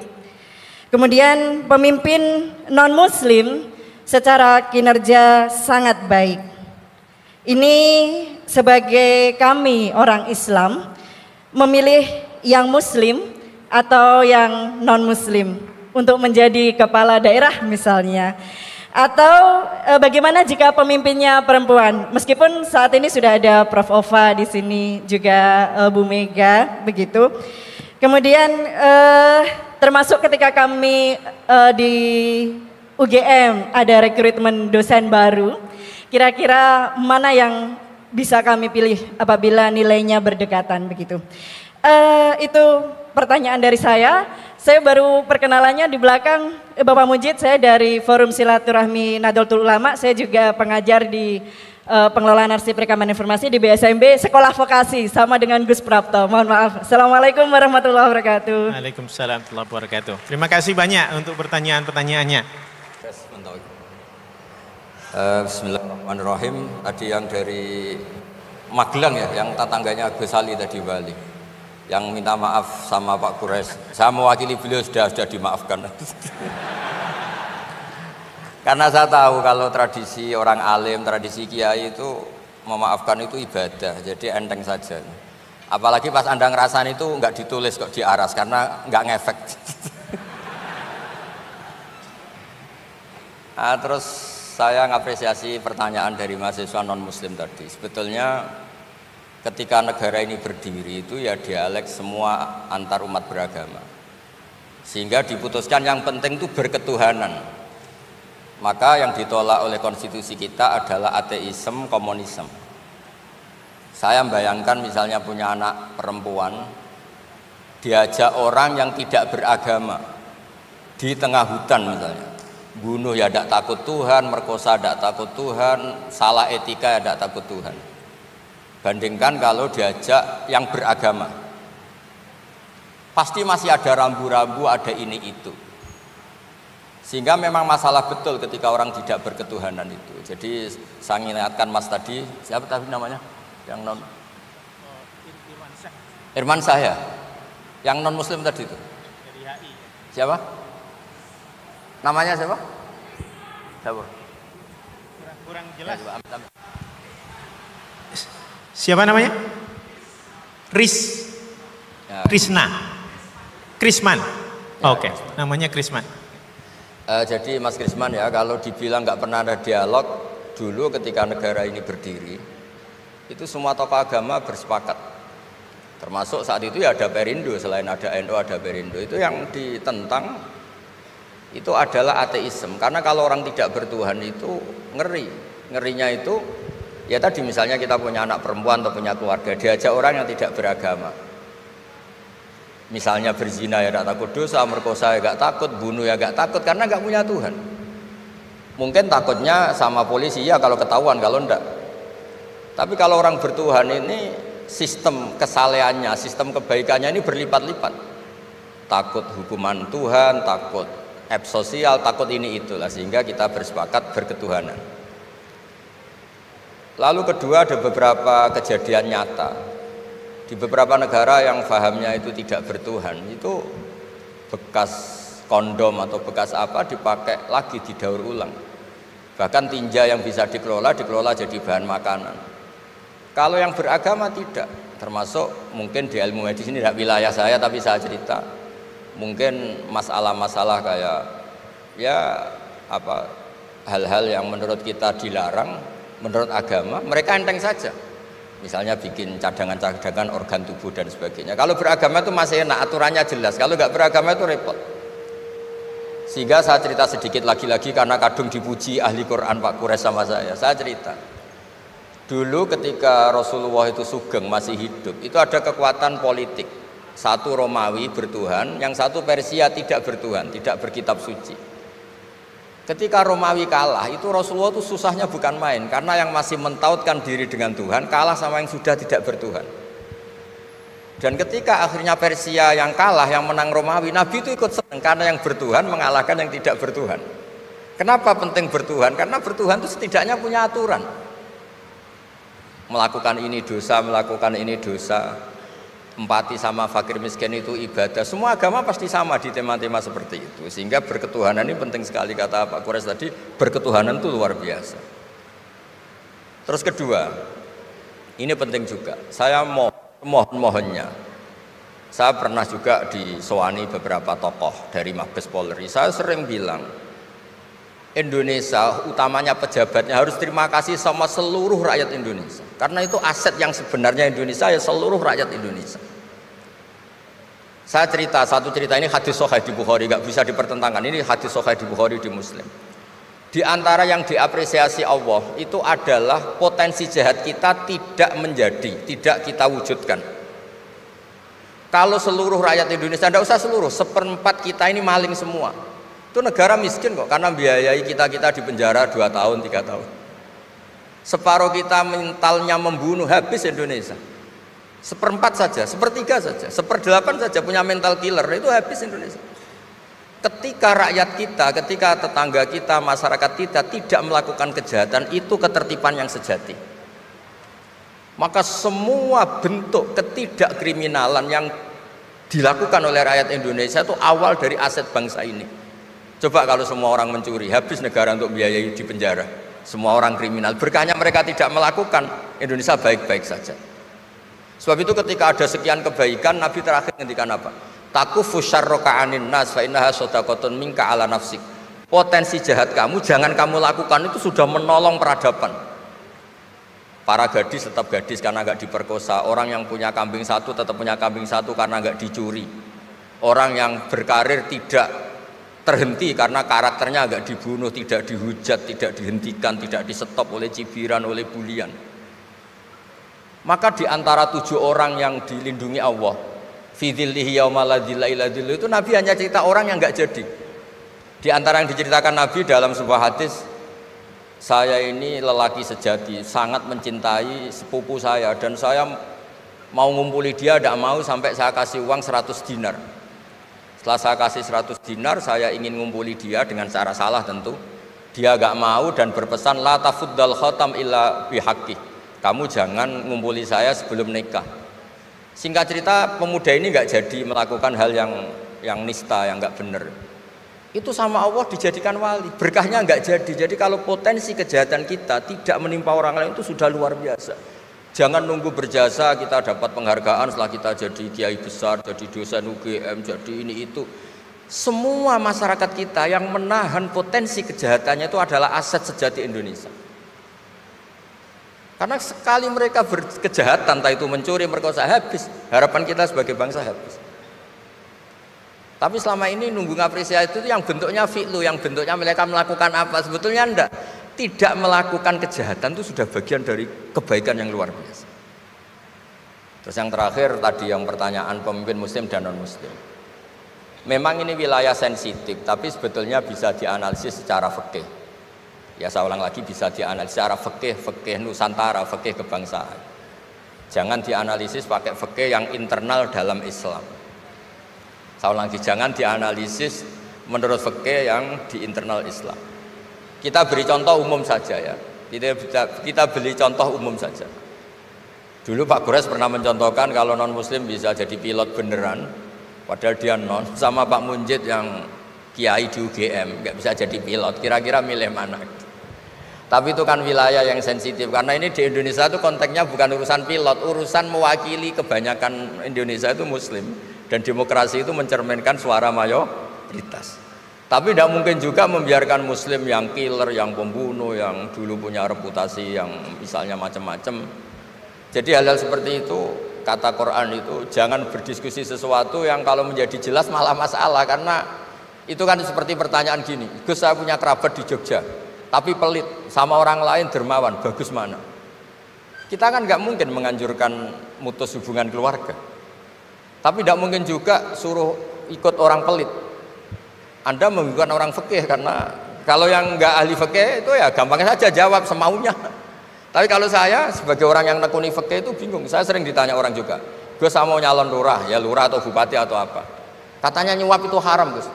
kemudian pemimpin non muslim secara kinerja sangat baik, ini sebagai kami orang Islam memilih yang muslim atau yang non muslim untuk menjadi kepala daerah misalnya. Atau bagaimana jika pemimpinnya perempuan? Meskipun saat ini sudah ada Prof. Ova di sini, juga Bu Mega, begitu. Kemudian termasuk ketika kami di UGM ada rekrutmen dosen baru, kira-kira mana yang bisa kami pilih apabila nilainya berdekatan begitu. Itu pertanyaan dari saya. Saya baru perkenalannya di belakang Bapak Mujid, saya dari Forum Silaturahmi Nahdlatul Ulama, saya juga pengajar di pengelolaan arsip rekaman informasi di BSMB Sekolah Vokasi sama dengan Gus Prapto. Mohon maaf. Assalamualaikum warahmatullahi wabarakatuh. Waalaikumsalam warahmatullahi wabarakatuh. Terima kasih banyak untuk pertanyaan-pertanyaannya. Bismillahirrahmanirrahim. Tadi yang dari Magelang ya, yang tetangganya Gus Ali tadi Bali, yang minta maaf sama Pak Quraisy. Saya mewakili beliau, sudah dimaafkan. Karena saya tahu kalau tradisi orang alim, tradisi kiai itu memaafkan itu ibadah, jadi enteng saja. Apalagi pas Anda ngerasain itu nggak ditulis kok diaras, karena nggak ngefek. Nah, terus saya ngapresiasi pertanyaan dari mahasiswa non muslim tadi. Sebetulnya ketika negara ini berdiri itu ya dialek semua antar umat beragama, sehingga diputuskan yang penting itu berketuhanan. Maka yang ditolak oleh konstitusi kita adalah ateisme, komunisme. Saya membayangkan misalnya punya anak perempuan, diajak orang yang tidak beragama di tengah hutan misalnya, bunuh ya tidak takut Tuhan, merkosa tidak takut Tuhan, salah etika ya tidak takut Tuhan. Bandingkan kalau diajak yang beragama, pasti masih ada rambu-rambu, ada ini itu. Sehingga memang masalah betul ketika orang tidak berketuhanan itu. Jadi saya ingatkan Mas tadi, siapa tadi namanya? Yang non Irman Syah, yang non muslim tadi itu. Siapa? Namanya siapa? Siapa? Kurang jelas. Siapa namanya? Krisna. Krisman. Oke, namanya Krisman. Jadi Mas Krisman ya, kalau dibilang nggak pernah ada dialog dulu ketika negara ini berdiri, itu semua tokoh agama bersepakat. Termasuk saat itu ya ada Perindo, selain ada NU ada Perindo. Itu yang ditentang itu adalah ateisme. Karena kalau orang tidak bertuhan itu ngeri. Ngerinya itu ya tadi misalnya kita punya anak perempuan atau punya keluarga, diajak orang yang tidak beragama. Misalnya berzina ya tidak takut dosa, merkosa ya tidak takut, bunuh ya tidak takut, karena nggak punya Tuhan. Mungkin takutnya sama polisi ya kalau ketahuan, kalau enggak. Tapi kalau orang bertuhan ini sistem kesalehannya, sistem kebaikannya ini berlipat-lipat. Takut hukuman Tuhan, takut sosial, takut ini itulah, sehingga kita bersepakat berketuhanan. Lalu kedua, ada beberapa kejadian nyata di beberapa negara yang fahamnya itu tidak bertuhan, itu bekas kondom atau bekas apa dipakai lagi, didaur ulang. Bahkan tinja yang bisa dikelola jadi bahan makanan. Kalau yang beragama tidak, termasuk mungkin di ilmu medis ini tidak wilayah saya, tapi saya cerita mungkin masalah-masalah kayak ya apa hal-hal yang menurut kita dilarang, menurut agama mereka enteng saja. Misalnya bikin cadangan-cadangan organ tubuh dan sebagainya. Kalau beragama itu masih enak, aturannya jelas. Kalau nggak beragama itu repot. Sehingga saya cerita sedikit lagi-lagi karena kadung dipuji ahli Quran Pak Quraisy sama saya. Saya cerita. Dulu ketika Rasulullah itu sugeng masih hidup, itu ada kekuatan politik. Satu Romawi bertuhan, yang satu Persia tidak bertuhan, tidak berkitab suci. Ketika Romawi kalah, itu Rasulullah itu susahnya bukan main, karena yang masih mentautkan diri dengan Tuhan kalah sama yang sudah tidak bertuhan. Dan ketika akhirnya Persia yang kalah, yang menang Romawi, Nabi itu ikut senang karena yang bertuhan mengalahkan yang tidak bertuhan. Kenapa penting bertuhan? Karena bertuhan itu setidaknya punya aturan. Melakukan ini dosa, melakukan ini dosa. Empati sama fakir miskin itu ibadah. Semua agama pasti sama di tema-tema seperti itu. Sehingga berketuhanan ini penting sekali, kata Pak Quraisy tadi, berketuhanan itu luar biasa. Terus kedua, ini penting juga. Saya mohonnya, saya pernah juga disowani beberapa tokoh dari Mabes Polri. Saya sering bilang, Indonesia, utamanya pejabatnya harus terima kasih sama seluruh rakyat Indonesia. Karena itu aset yang sebenarnya Indonesia, ya seluruh rakyat Indonesia. Saya cerita, satu cerita ini hadis sahih di Bukhari, gak bisa dipertentangkan. Ini hadis sahih di Bukhari, di Muslim. Di antara yang diapresiasi Allah itu adalah potensi jahat kita tidak menjadi, tidak kita wujudkan. Kalau seluruh rakyat Indonesia, tidak usah seluruh, 1/4 kita ini maling semua. Itu negara miskin kok, karena biayai kita di penjara 2 tahun, 3 tahun. Separuh kita mentalnya membunuh, habis Indonesia. 1/4 saja, 1/3 saja, 1/8 saja punya mental killer, itu habis Indonesia. Ketika rakyat kita, ketika tetangga kita, masyarakat kita tidak melakukan kejahatan, itu ketertiban yang sejati. Maka semua bentuk ketidakkriminalan yang dilakukan oleh rakyat Indonesia itu awal dari aset bangsa ini. Coba kalau semua orang mencuri, habis negara untuk biayai di penjara. Semua orang kriminal, berkahnya mereka tidak melakukan, Indonesia baik-baik saja. Sebab itu ketika ada sekian kebaikan, Nabi terakhir ngendikan apa? Takufu syarroka anin nas fa innaha shadaqatun minka ala nafsik. Potensi jahat kamu jangan kamu lakukan, itu sudah menolong peradaban. Para gadis tetap gadis karena nggak diperkosa. Orang yang punya kambing satu tetap punya kambing satu karena nggak dicuri. Orang yang berkarir tidak terhenti karena karakternya agak dibunuh, tidak dihujat, tidak dihentikan, tidak disetop oleh cibiran, oleh bulian. Maka di antara 7 orang yang dilindungi Allah, fi dzillihi yauma la dzilla illa dzilluh, itu Nabi hanya cerita orang yang enggak jadi. Di antara yang diceritakan Nabi dalam sebuah hadis, saya ini lelaki sejati, sangat mencintai sepupu saya, dan saya mau ngumpuli dia, tidak mau sampai saya kasih uang 100 dinar. Setelah saya kasih 100 dinar, saya ingin ngumpuli dia dengan cara salah tentu. Dia gak mau dan berpesan, la tafuddal khatam illa bihaqqi. Kamu jangan ngumpuli saya sebelum nikah. Singkat cerita, pemuda ini gak jadi melakukan hal yang nista, yang gak benar. Itu sama Allah dijadikan wali. Berkahnya gak jadi. Jadi kalau potensi kejahatan kita tidak menimpa orang lain, itu sudah luar biasa. Jangan nunggu berjasa kita dapat penghargaan setelah kita jadi kiai besar, jadi dosen UGM, jadi ini itu. Semua masyarakat kita yang menahan potensi kejahatannya itu adalah aset sejati Indonesia. Karena sekali mereka berkejahatan, entah itu mencuri, merkosa, habis. Harapan kita sebagai bangsa habis. Tapi selama ini nunggu ngapresiasi itu yang bentuknya fi'lu, yang bentuknya mereka melakukan apa, sebetulnya enggak. Tidak melakukan kejahatan itu sudah bagian dari kebaikan yang luar biasa. Terus yang terakhir tadi yang pertanyaan pemimpin muslim dan non muslim. Memang ini wilayah sensitif, tapi sebetulnya bisa dianalisis secara fikih. Ya saya ulang lagi, bisa dianalisis secara fikih Nusantara, fikih kebangsaan. Jangan dianalisis pakai fikih yang internal dalam Islam. Saya ulang lagi, jangan dianalisis menurut fikih yang di internal Islam. Kita beri contoh umum saja ya. Kita beri contoh umum saja. Dulu Pak Quraisy pernah mencontohkan kalau non muslim bisa jadi pilot beneran, padahal dia non, sama Pak Munjid yang kiai di UGM, nggak bisa jadi pilot. Kira-kira milih mana? Tapi itu kan wilayah yang sensitif karena ini di Indonesia itu konteksnya bukan urusan pilot, urusan mewakili kebanyakan Indonesia itu Muslim dan demokrasi itu mencerminkan suara mayoritas. Tapi tidak mungkin juga membiarkan Muslim yang killer, yang pembunuh, yang dulu punya reputasi yang misalnya macam-macam. Jadi hal-hal seperti itu, kata Quran itu jangan berdiskusi sesuatu yang kalau menjadi jelas malah masalah, karena itu kan seperti pertanyaan gini, Gus saya punya kerabat di Jogja tapi pelit, sama orang lain dermawan, bagus mana? Kita kan nggak mungkin menganjurkan mutus hubungan keluarga, tapi tidak mungkin juga suruh ikut orang pelit. Anda membukan orang fikih, karena kalau yang nggak ahli fikih itu ya gampang saja jawab semaunya. Tapi kalau saya sebagai orang yang nekuni fikih itu bingung. Saya sering ditanya orang juga, Gus saya mau nyalon lurah, ya lurah atau bupati atau apa? Katanya nyuap itu haram, Gus.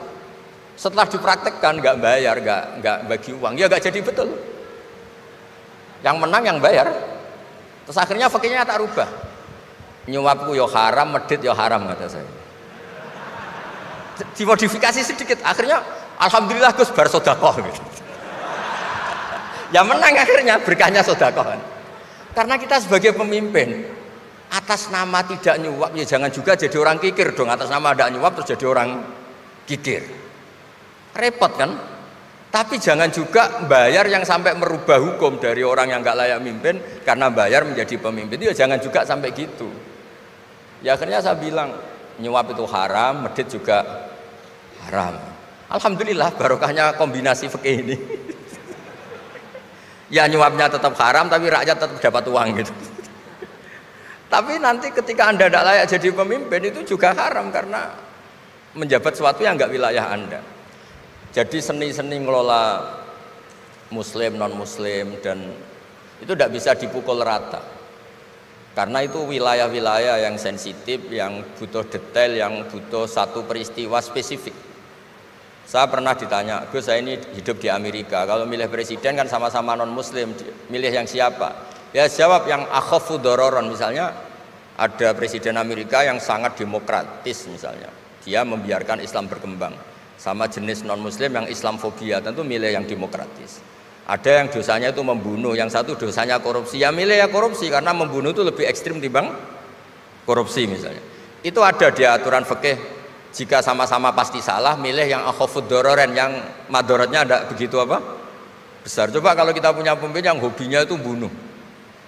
Setelah dipraktekkan nggak bayar, nggak bagi uang, ya nggak jadi betul. Yang menang yang bayar. Terus akhirnya fikihnya tak rubah. Nyuapku yo haram, medit yo haram kata saya. Dimodifikasi sedikit, akhirnya alhamdulillah Gus bar sodakoh gitu. Ya menang akhirnya, berkahnya sodakoh. Karena kita sebagai pemimpin atas nama tidak nyuap ya jangan juga jadi orang kikir dong. Atas nama tidak nyuap terus jadi orang kikir. Repot kan? Tapi jangan juga bayar yang sampai merubah hukum dari orang yang nggak layak mimpin karena bayar menjadi pemimpin. Ya jangan juga sampai gitu. Ya akhirnya saya bilang nyuap itu haram, medit juga haram. Alhamdulillah barokahnya kombinasi fikih ini. Ya nyuapnya tetap haram tapi rakyat tetap dapat uang gitu. Tapi nanti ketika Anda tidak layak jadi pemimpin itu juga haram karena menjabat sesuatu yang nggak wilayah Anda. Jadi seni-seni ngelola Muslim, non-Muslim dan itu tidak bisa dipukul rata. Karena itu wilayah-wilayah yang sensitif, yang butuh detail, yang butuh satu peristiwa spesifik. Saya pernah ditanya, Gus saya ini hidup di Amerika, kalau milih presiden kan sama-sama non-Muslim, milih yang siapa? Ya jawab yang akhafu dororon, misalnya ada presiden Amerika yang sangat demokratis misalnya, dia membiarkan Islam berkembang. Sama jenis non-Muslim yang Islamfobia, tentu milih yang demokratis. Ada yang dosanya itu membunuh, yang satu dosanya korupsi, ya milih ya korupsi karena membunuh itu lebih ekstrim dibanding korupsi misalnya. Itu ada di aturan fikih, jika sama-sama pasti salah, milih yang akhafud dororen, yang madorotnya ada begitu apa? Besar. Coba kalau kita punya pemimpin yang hobinya itu bunuh,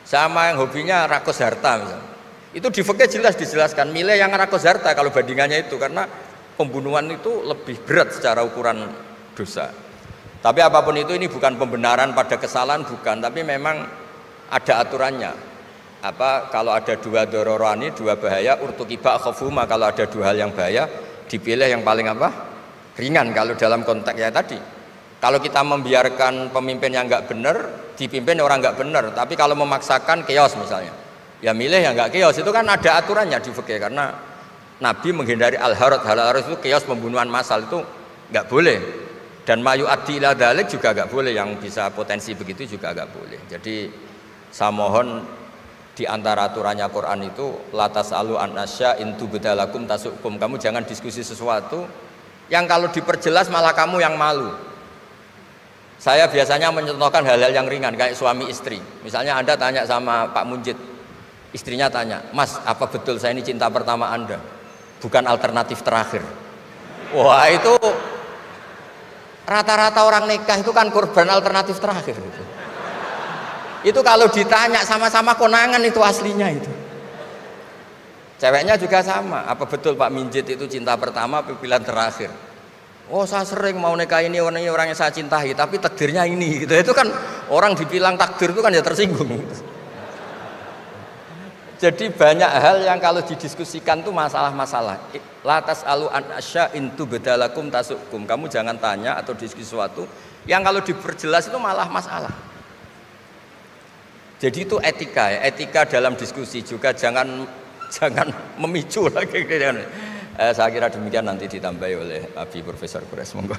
sama yang hobinya rakus harta misalnya. Itu di fikih jelas dijelaskan, milih yang rakus harta kalau bandingannya itu, karena pembunuhan itu lebih berat secara ukuran dosa. Tapi apapun itu ini bukan pembenaran pada kesalahan, bukan, tapi memang ada aturannya. Apa kalau ada dua dororani, dua bahaya, urtukiba khafuma, kalau ada dua hal yang bahaya dipilih yang paling apa? Ringan kalau dalam konteks ya tadi. Kalau kita membiarkan pemimpin yang nggak benar, dipimpin orang nggak benar, tapi kalau memaksakan chaos misalnya, ya milih yang nggak chaos, itu kan ada aturannya di fikih, karena Nabi menghindari al-harad, hal-harad itu chaos pembunuhan massal itu nggak boleh, dan mayu addi ila dzalik juga nggak boleh, yang bisa potensi begitu juga nggak boleh. Jadi saya mohon di antara aturannya Quran itu latas alu an asya intu bedalakum tasukum, kamu jangan diskusi sesuatu yang kalau diperjelas malah kamu yang malu. Saya biasanya mencontohkan hal-hal yang ringan kayak suami istri. Misalnya Anda tanya sama Pak Munjid, istrinya tanya, Mas apa betul saya ini cinta pertama Anda? Bukan alternatif terakhir. Wah itu rata-rata orang nikah itu kan korban alternatif terakhir gitu. Itu kalau ditanya sama-sama konangan itu aslinya itu. Ceweknya juga sama, apa betul Pak Minjit itu cinta pertama pilihan terakhir? Oh saya sering mau nikah ini orang yang saya cintai tapi takdirnya ini gitu. Itu kan orang dibilang takdir itu kan ya tersinggung. Jadi banyak hal yang kalau didiskusikan itu masalah-masalah. Latas alu an asya intu bedalakum tasukum. Kamu jangan tanya atau diskusi sesuatu yang kalau diperjelas itu malah masalah. Jadi itu etika ya. Etika dalam diskusi juga jangan memicu lagi. Saya kira demikian, nanti ditambahi oleh Abi Profesor Kures. Monggo.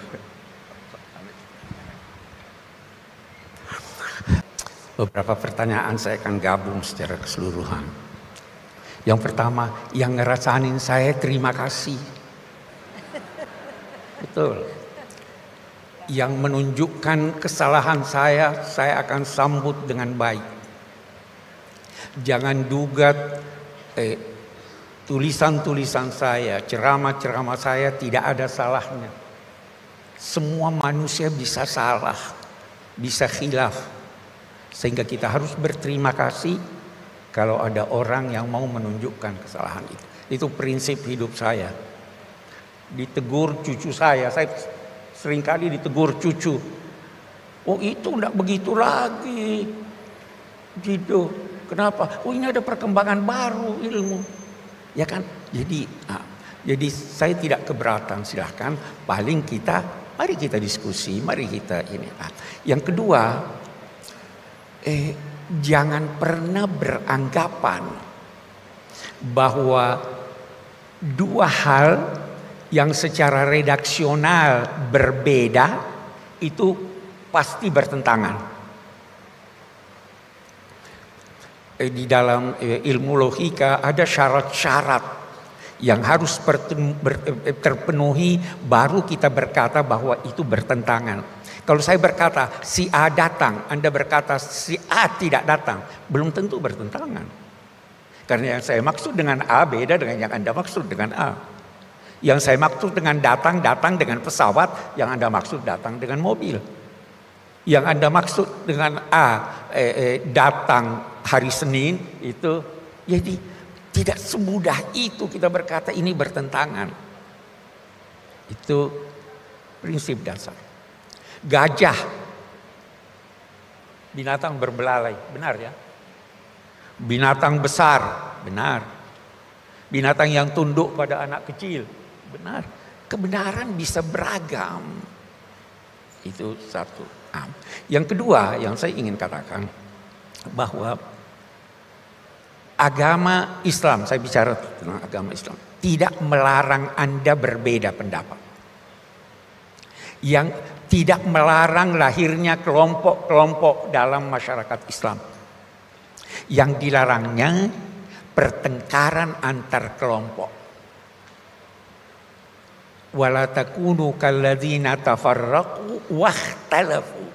Beberapa pertanyaan saya akan gabung secara keseluruhan. Yang pertama, yang ngerasain saya terima kasih. Betul. Yang menunjukkan kesalahan saya akan sambut dengan baik. Jangan duga tulisan-tulisan saya, ceramah-ceramah saya tidak ada salahnya. Semua manusia bisa salah, bisa khilaf. Sehingga kita harus berterima kasih kalau ada orang yang mau menunjukkan kesalahan itu. Itu prinsip hidup saya. Ditegur cucu saya seringkali ditegur cucu. Oh itu enggak begitu lagi. Gitu. Kenapa? Oh ini ada perkembangan baru ilmu. Ya kan? Jadi saya tidak keberatan, silahkan. Mari kita diskusi, mari kita ini. Yang kedua, jangan pernah beranggapan bahwa dua hal yang secara redaksional berbeda itu pasti bertentangan. Di dalam ilmu logika ada syarat-syarat yang harus terpenuhi baru kita berkata bahwa itu bertentangan. Kalau saya berkata si A datang, Anda berkata si A tidak datang, belum tentu bertentangan. Karena yang saya maksud dengan A beda dengan yang Anda maksud dengan A. Yang saya maksud dengan datang dengan pesawat, yang Anda maksud datang dengan mobil. Yang Anda maksud dengan A datang hari Senin itu, jadi tidak semudah itu kita berkata ini bertentangan. Itu prinsip dasar. Gajah, binatang berbelalai, benar ya? Binatang besar, benar. Binatang yang tunduk pada anak kecil, benar. Kebenaran bisa beragam. Itu satu. Yang kedua yang saya ingin katakan bahwa agama Islam, saya bicara tentang agama Islam, tidak melarang Anda berbeda pendapat. Yang tidak melarang lahirnya kelompok-kelompok dalam masyarakat Islam. Yang dilarangnya pertengkaran antar kelompok. Wala takunu kalladzina tafarraqu wakhtalafu.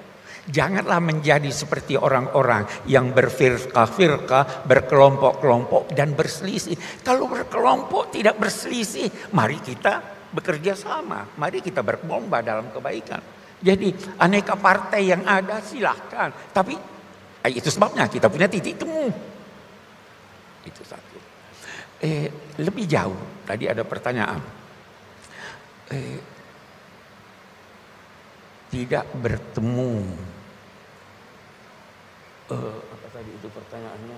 Janganlah menjadi seperti orang-orang yang berfirqah-firqah, berkelompok-kelompok dan berselisih. Kalau berkelompok tidak berselisih, mari kita bekerja sama, mari kita berlomba dalam kebaikan. Jadi aneka partai yang ada silahkan, tapi itu sebabnya kita punya titik temu. Itu satu. Lebih jauh, tadi ada pertanyaan. Tidak bertemu. Apa tadi itu pertanyaannya?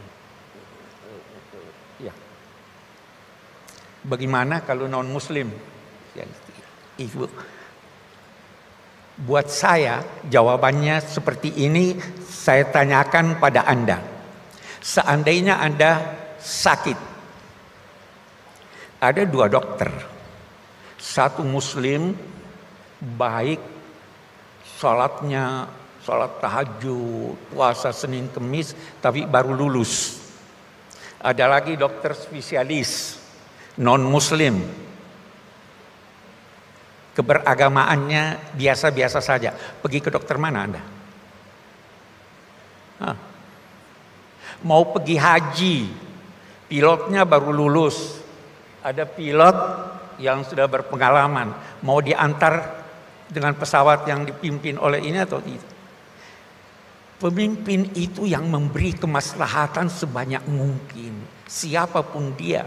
Ya. Bagaimana kalau non Muslim? Ibu. Buat saya jawabannya seperti ini saya tanyakan pada Anda. Seandainya Anda sakit, ada dua dokter, satu Muslim baik, sholat tahajud, puasa Senin Kemis, tapi baru lulus. Ada lagi dokter spesialis non Muslim, keberagamaannya biasa-biasa saja. Pergi ke dokter mana Anda? Mau pergi haji, pilotnya baru lulus. Ada pilot yang sudah berpengalaman, mau diantar dengan pesawat yang dipimpin oleh ini atau tidak. Pemimpin itu yang memberi kemaslahatan sebanyak mungkin, siapapun dia.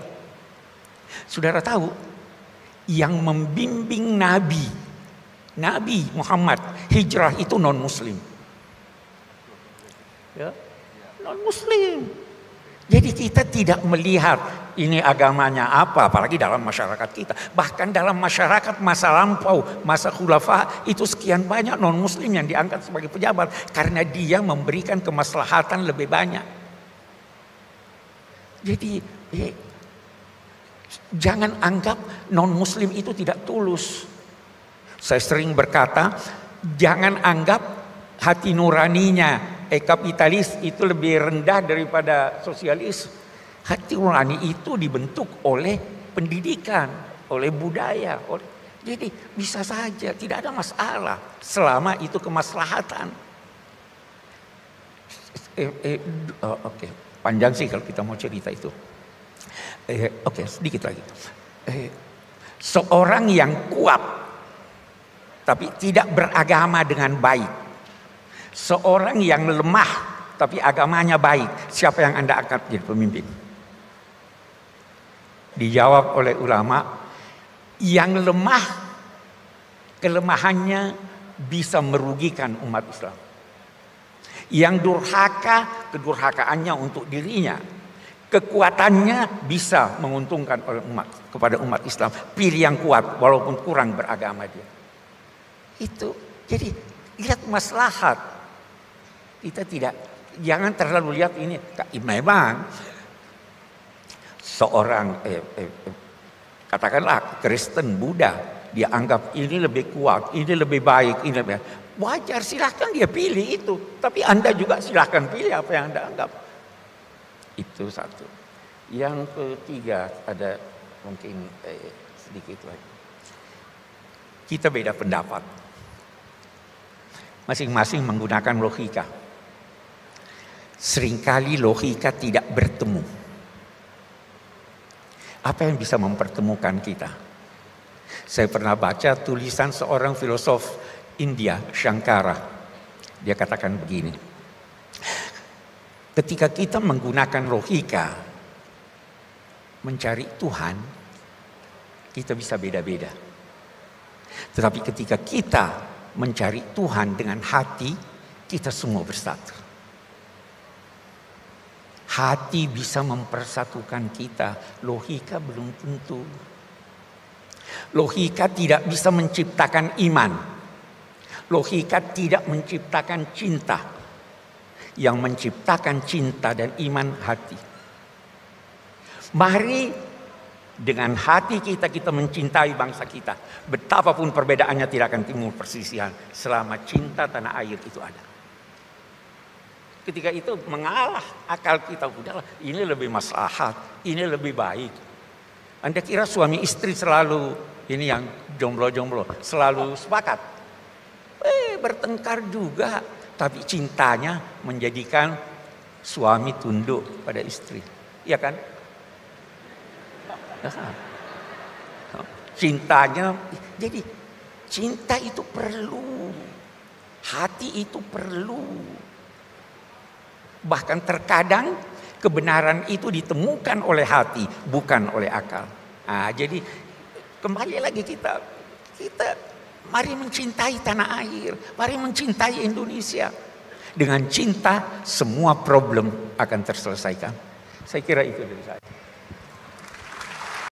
Saudara tahu, yang membimbing Nabi Muhammad hijrah itu non Muslim, ya, non Muslim. Jadi kita tidak melihat ini agamanya apa, apalagi dalam masyarakat kita. Bahkan dalam masyarakat masa lampau, masa khulafa, itu sekian banyak non Muslim yang diangkat sebagai pejabat karena dia memberikan kemaslahatan lebih banyak. Jadi jangan anggap non Muslim itu tidak tulus. Saya sering berkata, jangan anggap hati nuraninya kapitalis itu lebih rendah daripada sosialis. Hati nurani itu dibentuk oleh pendidikan, oleh budaya. Jadi bisa saja, tidak ada masalah selama itu kemaslahatan. Oke, panjang sih kalau kita mau cerita itu. Oke, sedikit lagi. Seorang yang kuat tapi tidak beragama dengan baik, seorang yang lemah tapi agamanya baik, siapa yang Anda angkat jadi pemimpin? Dijawab oleh ulama, yang lemah, kelemahannya bisa merugikan umat Islam. Yang durhaka, kedurhakaannya untuk dirinya. Kekuatannya bisa menguntungkan oleh kepada umat Islam. Pilih yang kuat walaupun kurang beragama dia. Itu, jadi lihat maslahat. Kita jangan terlalu lihat ini. Memang seorang katakanlah Kristen, Buddha, dia anggap ini lebih kuat, ini lebih baik, ini lebih wajar, silahkan dia pilih itu. Tapi Anda juga silahkan pilih apa yang Anda anggap. Itu satu. Yang ketiga, ada mungkin sedikit lagi. Kita beda pendapat. Masing-masing menggunakan logika. Seringkali logika tidak bertemu. Apa yang bisa mempertemukan kita? Saya pernah baca tulisan seorang filosof India, Shankara. Dia katakan begini. Ketika kita menggunakan logika mencari Tuhan, kita bisa beda-beda. Tetapi ketika kita mencari Tuhan dengan hati, kita semua bersatu. Hati bisa mempersatukan kita, logika belum tentu. Logika tidak bisa menciptakan iman. Logika tidak menciptakan cinta. Yang menciptakan cinta dan iman hati. Mari dengan hati kita mencintai bangsa kita. Betapapun perbedaannya tidak akan timbul perselisihan selama cinta tanah air itu ada. Ketika itu mengalah akal kita, udahlah ini lebih maslahat, ini lebih baik. Anda kira suami istri selalu, ini yang jomblo-jomblo, selalu sepakat? Bertengkar juga, tapi cintanya menjadikan suami tunduk pada istri. Iya kan? Cintanya, jadi cinta itu perlu, hati itu perlu. Bahkan terkadang kebenaran itu ditemukan oleh hati, bukan oleh akal. Nah, jadi kembali lagi kita mari mencintai tanah air, mari mencintai Indonesia. Dengan cinta semua problem akan terselesaikan. Saya kira itu dari saya.